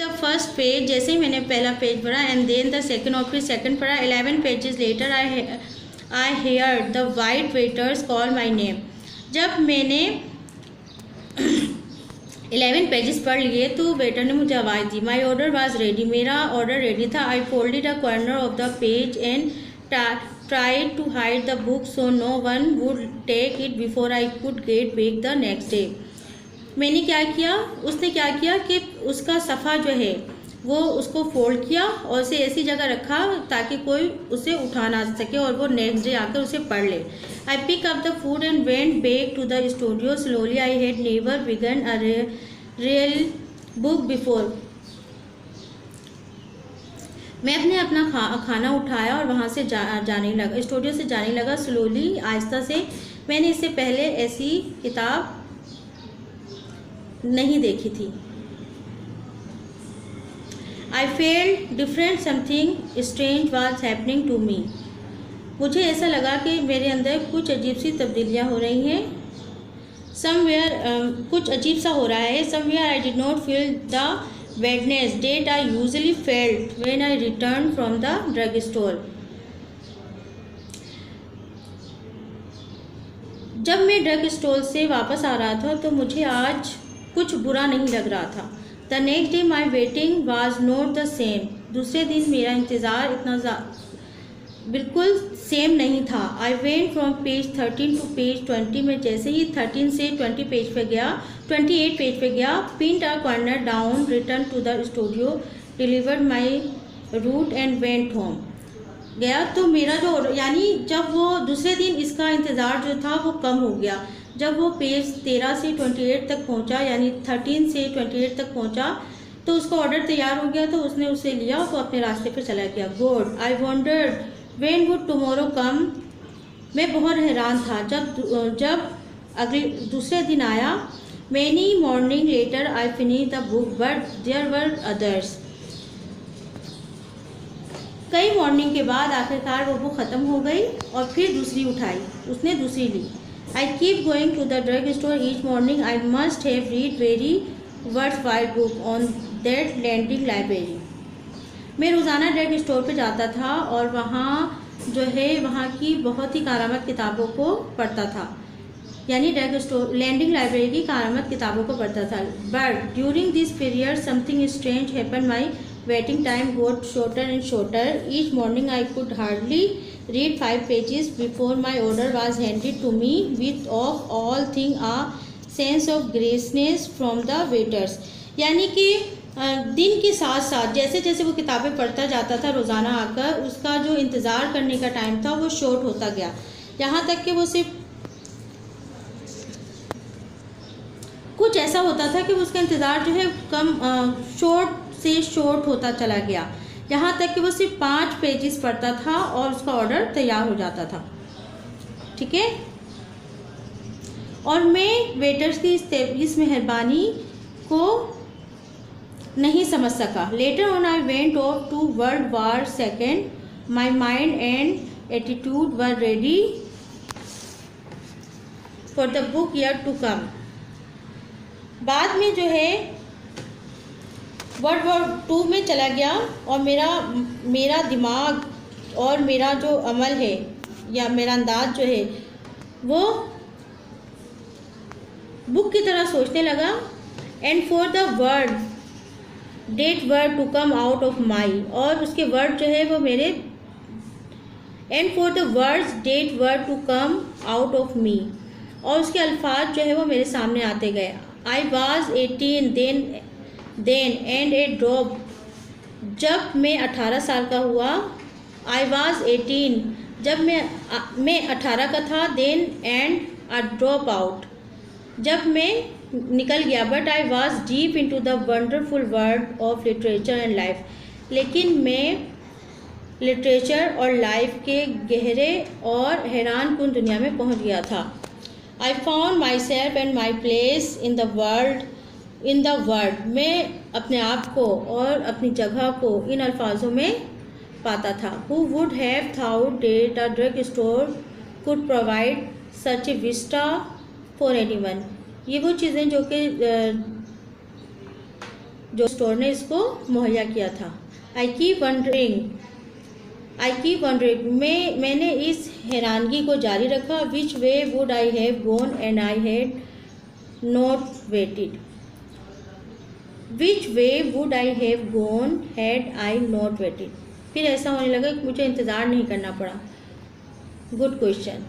The first page, जैसे ही मैंने पहला पेज पढ़ा, एंड देन द सेकंड, और फिर सेकंड पढ़ा। 11 pages later I hear the white waiters call my name. जब मैंने 11 पेजेस पढ़ लिए तो वेटर ने मुझे आवाज़ दी। माई ऑर्डर वॉज रेडी, मेरा ऑर्डर रेडी था। I folded a corner of the page and tried to hide the book so no one would take it before I could get back the next day. मैंने क्या किया, उसने क्या किया कि उसका सफ़ा जो है वो उसको फोल्ड किया और उसे ऐसी जगह रखा ताकि कोई उसे उठा ना सके और वो नेक्स्ट डे आकर उसे पढ़ ले। I pick up the food and went back to the studio slowly. I had never begun a real book before. मैं अपना खाना उठाया और वहाँ से जाने लगा, स्टूडियो से जाने लगा स्लोली, आहिस्ता से। मैंने इससे पहले ऐसी किताब नहीं देखी थी। I felt different, something strange was happening to me. मुझे ऐसा लगा कि मेरे अंदर कुछ अजीब सी तब्दीलियाँ हो रही हैं। समवेयर कुछ अजीब सा हो रहा है। Somewhere I did not feel the wetness that I usually felt when I return from the drug store. जब मैं ड्रग स्टोर से वापस आ रहा था तो मुझे आज कुछ बुरा नहीं लग रहा था। The next day my waiting was not the same. दूसरे दिन मेरा इंतज़ार इतना बिल्कुल सेम नहीं था। I went from page 13 to page 20 में जैसे ही 13 से 20 पेज पे गया, 28 पेज पे गया, pinned a corner down, return to the studio, delivered my route and went home. गया तो मेरा जो, यानी जब वो दूसरे दिन इसका इंतज़ार जो था वो कम हो गया। जब वो पेज 13 से 28 तक पहुंचा, यानी 13 से 28 तक पहुंचा, तो उसका ऑर्डर तैयार हो गया, तो उसने उसे लिया और वो अपने रास्ते पर चला गया। Good. I wondered when would tomorrow come. मैं बहुत हैरान था जब अगले दूसरे दिन आया। Many morning later I finish the book but there were others. कई मॉर्निंग के बाद आखिरकार वो बुक ख़त्म हो गई और फिर दूसरी उठाई, उसने दूसरी ली। I keep going to the drug store each morning. I must have read very worthwhile book on that lending library. मैं रोज़ाना ड्रग स्टोर पे जाता था और वहाँ जो है वहाँ की बहुत ही कारामद किताबों को पढ़ता था, यानी ड्रग स्टोर लैंडिंग लाइब्रेरी की कारामद किताबों को पढ़ता था। But during this period something strange happen. My waiting time got shorter and shorter. Each morning I could hardly read 5 pages before my order was handed to me with of all thing a sense of graceness from the waiters। यानी कि दिन के साथ साथ जैसे जैसे वो किताबें पढ़ता जाता था रोज़ाना आकर, उसका जो इंतज़ार करने का टाइम था वो शॉर्ट होता गया, यहाँ तक कि वो सिर्फ कुछ ऐसा होता था कि उसका इंतज़ार जो है कम शॉर्ट से शॉर्ट होता चला गया, यहाँ तक कि वो सिर्फ 5 पेजेस पढ़ता था और उसका ऑर्डर तैयार हो जाता था। ठीक है। और मैं वेटर्स की इस मेहरबानी को नहीं समझ सका। Later on I went off to world war second. My mind and attitude were ready for the book year to come. बाद में जो है वर्ल्ड वॉर 2 में चला गया और मेरा दिमाग और मेरा जो अमल है या मेरा अंदाज जो है वो बुक की तरह सोचने लगा। And for the word that word to come out of my, और उसके वर्ड जो है वो मेरे, and for the words that word to come out of me, और उसके अल्फाज जो है वो मेरे सामने आते गए। I was 18 then and a drop. जब मैं 18 साल का हुआ, आई वॉज 18 जब मैं 18 का था, then and a drop out जब मैं निकल गया। But I was deep into the wonderful world of literature and life. लेकिन मैं लिटरेचर और लाइफ के गहरे और हैरानकुन दुनिया में पहुंच गया था। I found my self and my place in the world. मैं अपने आप को और अपनी जगह को इन अल्फाजों में पाता था। Who would have thought that a drug store could provide such a vista for anyone? ये वो चीज़ें जो कि जो स्टोर ने इसको मुहैया किया था। आई कीप वंडरिंग, मैंने इस हैरानगी को जारी रखा। Which way would I have gone and I had not waited. Which way would I have gone had I not waited. फिर ऐसा होने लगा कि मुझे इंतज़ार नहीं करना पड़ा। Good question.